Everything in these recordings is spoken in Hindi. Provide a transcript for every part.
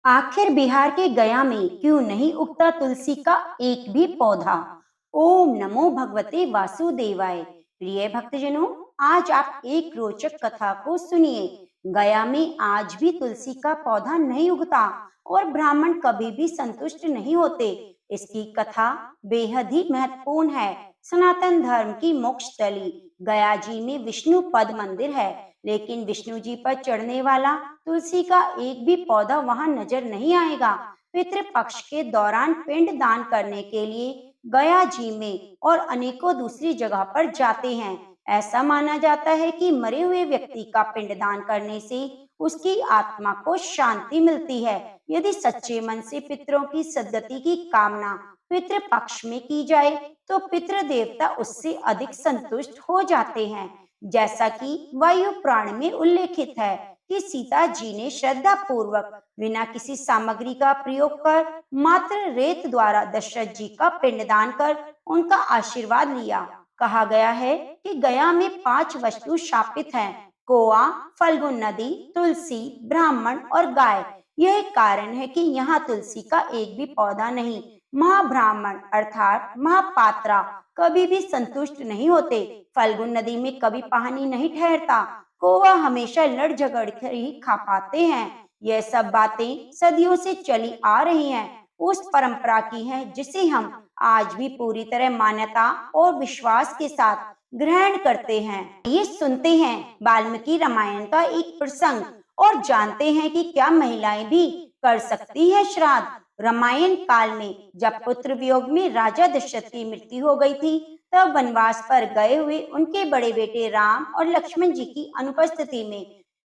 आखिर बिहार के गया में क्यों नहीं उगता तुलसी का एक भी पौधा। ओम नमो भगवते वासुदेवाय। प्रिय भक्तजनों, आज आप एक रोचक कथा को सुनिए। गया में आज भी तुलसी का पौधा नहीं उगता और ब्राह्मण कभी भी संतुष्ट नहीं होते। इसकी कथा बेहद ही महत्वपूर्ण है। सनातन धर्म की मोक्ष स्थली गया जी में विष्णु पद मंदिर है, लेकिन विष्णु जी पर चढ़ने वाला तुलसी का एक भी पौधा वहां नजर नहीं आएगा। पितृपक्ष के दौरान पिंड दान करने के लिए गया जी में और अनेकों दूसरी जगह पर जाते हैं। ऐसा माना जाता है कि मरे हुए व्यक्ति का पिंड दान करने से उसकी आत्मा को शांति मिलती है। यदि सच्चे मन से पितरों की सद्गति की कामना पितृपक्ष में की जाए तो पितृ देवता उससे अधिक संतुष्ट हो जाते हैं। जैसा कि वायु पुराण में उल्लेखित है कि सीता जी ने श्रद्धा पूर्वक बिना किसी सामग्री का प्रयोग कर मात्र रेत द्वारा दशरथ जी का पिंडदान कर उनका आशीर्वाद लिया। कहा गया है कि गया में 5 वस्तु शापित हैं: कोआ, फल्गु नदी, तुलसी, ब्राह्मण और गाय। यही कारण है कि यहाँ तुलसी का एक भी पौधा नहीं। महाब्राह्मण अर्थात महापात्रा कभी भी संतुष्ट नहीं होते। फल्गु नदी में कभी पानी नहीं ठहरता। कौवा हमेशा लड़ झगड़ कर ही खा पाते हैं। यह सब बातें सदियों से चली आ रही हैं, उस परंपरा की हैं जिसे हम आज भी पूरी तरह मान्यता और विश्वास के साथ ग्रहण करते हैं। ये सुनते हैं वाल्मीकि रामायण का एक प्रसंग और जानते हैं कि क्या महिलाएं भी कर सकती हैं श्राद्ध। रामायण काल में जब पुत्र वियोग में राजा दशरथ की मृत्यु हो गई थी, तब वनवास पर गए हुए उनके बड़े बेटे राम और लक्ष्मण जी की अनुपस्थिति में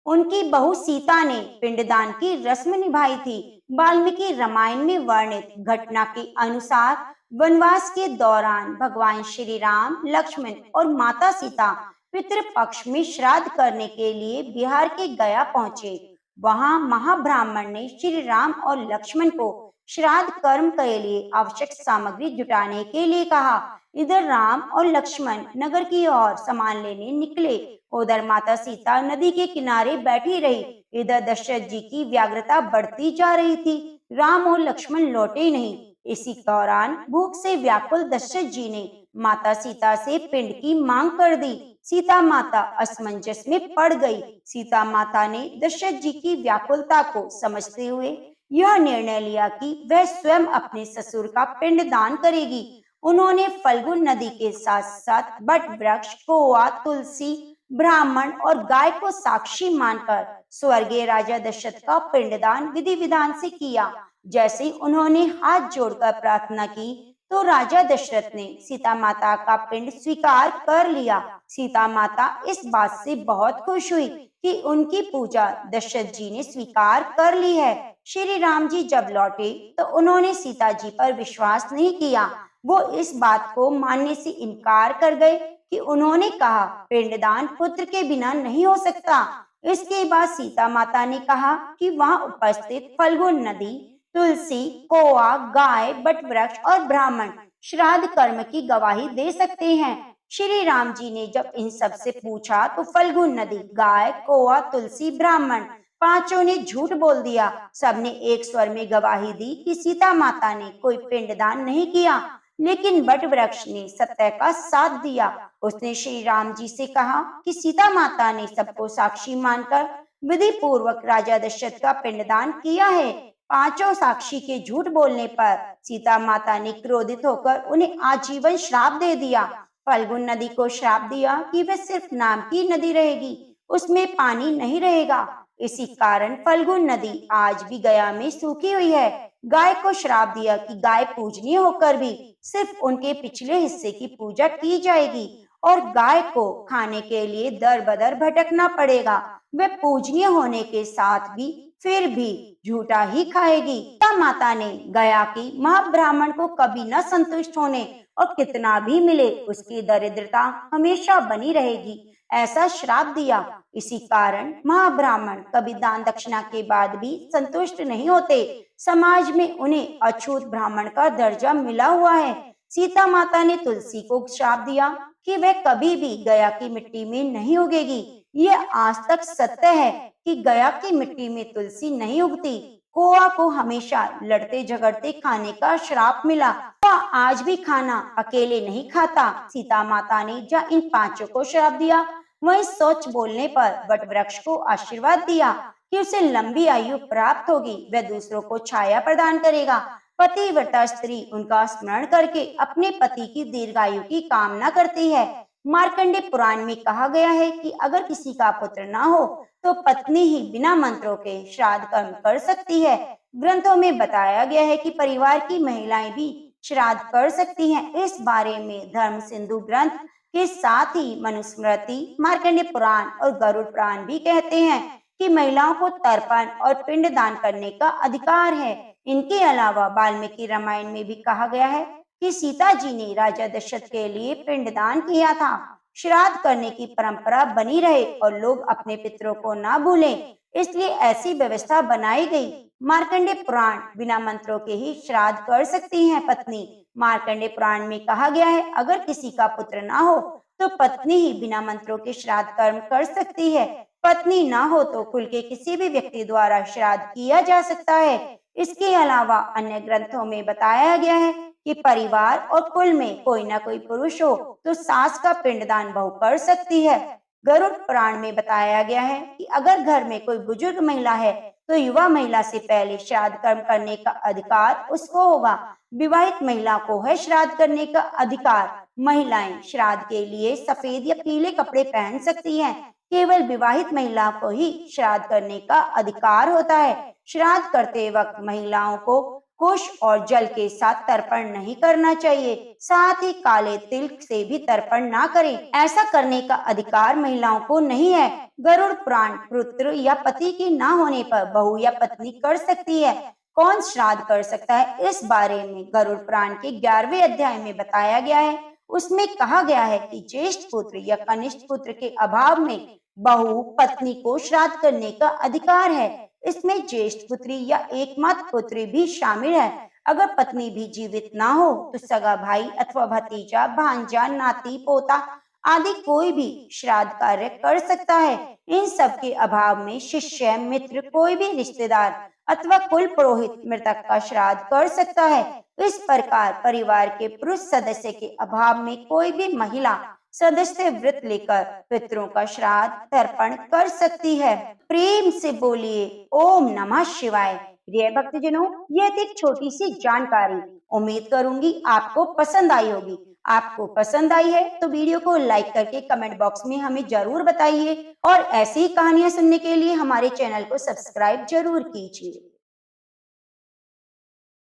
उनकी बहू सीता ने पिंडदान की रस्म निभाई थी। वाल्मीकि रामायण में वर्णित घटना के अनुसार वनवास के दौरान भगवान श्री राम, लक्ष्मण और माता सीता पितृपक्ष में श्राद्ध करने के लिए बिहार के गया पहुंचे। वहां महाब्राह्मण ने श्री राम और लक्ष्मण को श्राद्ध कर्म के लिए आवश्यक सामग्री जुटाने के लिए कहा। इधर राम और लक्ष्मण नगर की ओर सामान लेने निकले, उधर माता सीता नदी के किनारे बैठी रही। इधर दशरथ जी की व्यग्रता बढ़ती जा रही थी। राम और लक्ष्मण लौटे नहीं। इसी दौरान भूख से व्याकुल दशरथ जी ने माता सीता से पिंड की मांग कर दी। सीता माता असमंजस में पड़ गई। सीता माता ने दशरथ जी की व्याकुलता को समझते हुए यह निर्णय लिया कि वह स्वयं अपने ससुर का पिंड दान करेगी। उन्होंने फल्गु नदी के साथ साथ बट वृक्ष, कोआ, तुलसी, ब्राह्मण और गाय को साक्षी मानकर स्वर्गीय राजा दशरथ का पिंडदान विधि विधान से किया। जैसे ही उन्होंने हाथ जोड़कर प्रार्थना की तो राजा दशरथ ने सीता माता का पिंड स्वीकार कर लिया। सीता माता इस बात से बहुत खुश हुई कि उनकी पूजा दशरथ जी ने स्वीकार कर ली है। श्री राम जी जब लौटे तो उन्होंने सीता जी पर विश्वास नहीं किया। वो इस बात को मानने से इनकार कर गए कि उन्होंने कहा पिंडदान पुत्र के बिना नहीं हो सकता। इसके बाद सीता माता ने कहा कि वहां उपस्थित फल्गु नदी, तुलसी, कोआ, गाय, बट वृक्ष और ब्राह्मण श्राद्ध कर्म की गवाही दे सकते हैं। श्री राम जी ने जब इन सब से पूछा तो फल्गु नदी, गाय, कोआ, तुलसी, ब्राह्मण पांचों ने झूठ बोल दिया। सबने एक स्वर में गवाही दी कि सीता माता ने कोई पिंडदान नहीं किया, लेकिन बट वृक्ष ने सत्य का साथ दिया। उसने श्री राम जी से कहा कि सीता माता ने सबको साक्षी मानकर विधि पूर्वक राजा दशरथ का पिंडदान किया है। पांचों साक्षी के झूठ बोलने पर सीता माता ने क्रोधित होकर उन्हें आजीवन श्राप दे दिया। फल्गु नदी को श्राप दिया कि वह सिर्फ नाम की नदी रहेगी, उसमें पानी नहीं रहेगा। इसी कारण फल्गु नदी आज भी गया में सूखी हुई है। गाय को श्राप दिया कि गाय पूजनीय होकर भी सिर्फ उनके पिछले हिस्से की पूजा की जाएगी और गाय को खाने के लिए दर बदर भटकना पड़ेगा। वह पूजनीय होने के साथ भी फिर भी झूठा ही खाएगी। सीता माता ने गया की महाब्राह्मण को कभी न संतुष्ट होने और कितना भी मिले उसकी दरिद्रता हमेशा बनी रहेगी, ऐसा श्राप दिया। इसी कारण महाब्राह्मण कभी दान दक्षिणा के बाद भी संतुष्ट नहीं होते। समाज में उन्हें अछूत ब्राह्मण का दर्जा मिला हुआ है। सीता माता ने तुलसी को श्राप दिया कि वह कभी भी गया की मिट्टी में नहीं उगेगी। यह आज तक सत्य है कि गया की मिट्टी में तुलसी नहीं उगती। कोआ को हमेशा लड़ते झगड़ते खाने का श्राप मिला। वह आज भी खाना अकेले नहीं खाता। सीता माता ने जहाँ इन पांचों को श्राप दिया, वहीं सोच बोलने पर वट वृक्ष को आशीर्वाद दिया कि उसे लंबी आयु प्राप्त होगी, वह दूसरों को छाया प्रदान करेगा। पतिव्रता स्त्री उनका स्मरण करके अपने पति की दीर्घायु की कामना करती है। मार्कंडे पुराण में कहा गया है कि अगर किसी का पुत्र ना हो तो पत्नी ही बिना मंत्रों के श्राद्ध कर्म कर सकती है। ग्रंथों में बताया गया है कि परिवार की महिलाएं भी श्राद्ध कर सकती हैं। इस बारे में धर्म सिंधु ग्रंथ के साथ ही मनुस्मृति, मार्कंडे पुराण और गरुड़ पुराण भी कहते हैं कि महिलाओं को तर्पण और पिंड दान करने का अधिकार है। इनके अलावा वाल्मीकि रामायण में भी कहा गया है कि सीता जी ने राजा दशरथ के लिए पिंडदान किया था। श्राद्ध करने की परंपरा बनी रहे और लोग अपने पितरों को ना भूलें, इसलिए ऐसी व्यवस्था बनाई गई। मार्कंडे पुराण बिना मंत्रों के ही श्राद्ध कर सकती है पत्नी। मार्कंडे पुराण में कहा गया है अगर किसी का पुत्र ना हो तो पत्नी ही बिना मंत्रों के श्राद्ध कर्म कर सकती है। पत्नी ना हो तो कुल के किसी भी व्यक्ति द्वारा श्राद्ध किया जा सकता है। इसके अलावा अन्य ग्रंथों में बताया गया है कि परिवार और कुल में कोई ना कोई पुरुष हो तो सास का पिंडदान बहू कर सकती है। गरुड़ पुराण में बताया गया है कि अगर घर में कोई बुजुर्ग महिला है तो युवा महिला से पहले श्राद्ध कर्म करने का अधिकार उसको होगा। विवाहित महिला को है श्राद्ध करने का अधिकार। महिलाएं श्राद्ध के लिए सफेद या पीले कपड़े पहन सकती हैं। केवल विवाहित महिला को ही श्राद्ध करने का अधिकार होता है। श्राद्ध करते वक्त महिलाओं को कुश और जल के साथ तर्पण नहीं करना चाहिए। साथ ही काले तिल से भी तर्पण ना करें। ऐसा करने का अधिकार महिलाओं को नहीं है। गरुड़ पुराण पुत्र या पति के ना होने पर बहू या पत्नी कर सकती है। कौन श्राद्ध कर सकता है, इस बारे में गरुड़ पुराण के 11वें अध्याय में बताया गया है। उसमें कहा गया है कि ज्येष्ठ पुत्र या कनिष्ठ पुत्र के अभाव में बहू पत्नी को श्राद्ध करने का अधिकार है। इसमें ज्येष्ठ पुत्री या एकमात्र पुत्री भी शामिल है। अगर पत्नी भी जीवित ना हो तो सगा भाई अथवा भतीजा, भांजा, नाती, पोता आदि कोई भी श्राद्ध कार्य कर सकता है। इन सब के अभाव में शिष्य, मित्र, कोई भी रिश्तेदार अथवा कुल पुरोहित मृतक का श्राद्ध कर सकता है। इस प्रकार परिवार के पुरुष सदस्य के अभाव में कोई भी महिला सदस्य व्रत लेकर पितरों का श्राद्ध तर्पण कर सकती है। प्रेम से बोलिए ओम नमः शिवाय। प्रिय भक्तजनों, यह थी एक छोटी सी जानकारी। उम्मीद करूंगी आपको पसंद आई होगी। आपको पसंद आई है तो वीडियो को लाइक करके कमेंट बॉक्स में हमें जरूर बताइए और ऐसी ही कहानियां सुनने के लिए हमारे चैनल को सब्सक्राइब जरूर कीजिए।